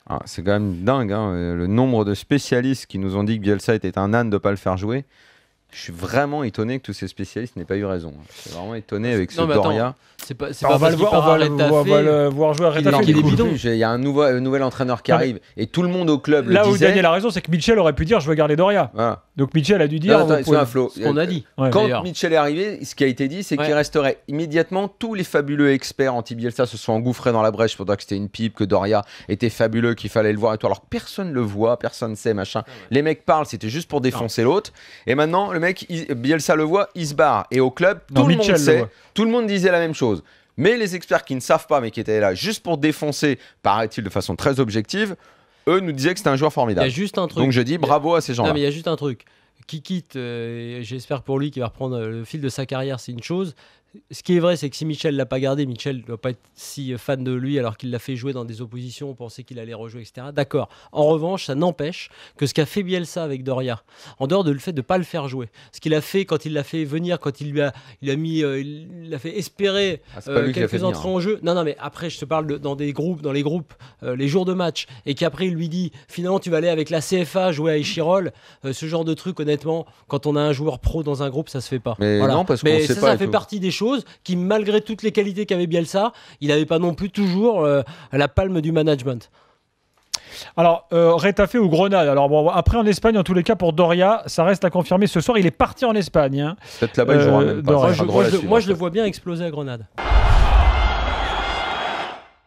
Ah, c'est quand même dingue, hein, le nombre de spécialistes qui nous ont dit que Bielsa était un âne de ne pas le faire jouer. Je suis vraiment étonné que tous ces spécialistes n'aient pas eu raison. Je suis vraiment étonné avec ce Doria. C'est pas on va le voir jouer à Retafe. Il y a un nouvel entraîneur qui arrive et tout le monde au club là le disait. Où Daniel a raison, c'est que Mitchell aurait pu dire je veux garder Doria. Voilà. Donc Mitchell a dû dire. Ce qu'on a dit. Quand Mitchell est arrivé, ce qui a été dit, c'est qu'il resterait immédiatement. Tous les fabuleux experts anti-Bielsa se sont engouffrés dans la brèche pour dire que c'était une pipe, que Doria était fabuleux, qu'il fallait le voir et tout. Alors personne le voit, personne ne sait, machin. Les mecs parlent, c'était juste pour défoncer l'autre. Et maintenant, le mec, Bielsa le voit, il se barre. Et au club, tout le monde sait, tout le monde disait la même chose. Mais les experts qui ne savent pas, mais qui étaient là juste pour défoncer, paraît-il de façon très objective, eux nous disaient que c'était un joueur formidable. Il y a juste un truc. Donc je dis bravo à ces gens-là. Non, mais il y a juste un truc. Qui quitte, j'espère pour lui qu'il va reprendre le fil de sa carrière, c'est une chose. Ce qui est vrai, c'est que si Mitchell l'a pas gardé, Mitchell ne doit pas être si fan de lui alors qu'il l'a fait jouer dans des oppositions, on pensait qu'il allait rejouer, etc. D'accord. En revanche, ça n'empêche que ce qu'a fait Bielsa avec Doria, en dehors de le fait de ne pas le faire jouer, ce qu'il a fait quand il l'a fait venir, quand il l'a fait espérer quelques entrées en jeu. Non, mais après, je te parle dans les groupes, les jours de match, et qu'après, il lui dit finalement, tu vas aller avec la CFA jouer à Échirol. Ce genre de truc, honnêtement, quand on a un joueur pro dans un groupe, ça se fait pas. Mais non, parce qu'on sait pas. Ça fait partie des choses qui, malgré toutes les qualités qu'avait Bielsa, il n'avait pas non plus toujours la palme du management. Alors, Retafe ou Grenade. Alors, bon, après, en Espagne, en tous les cas, pour Doria, ça reste à confirmer ce soir. Il est parti en Espagne. Hein. Peut-être là-bas, il jouera même pas. Moi, je le vois bien exploser à Grenade.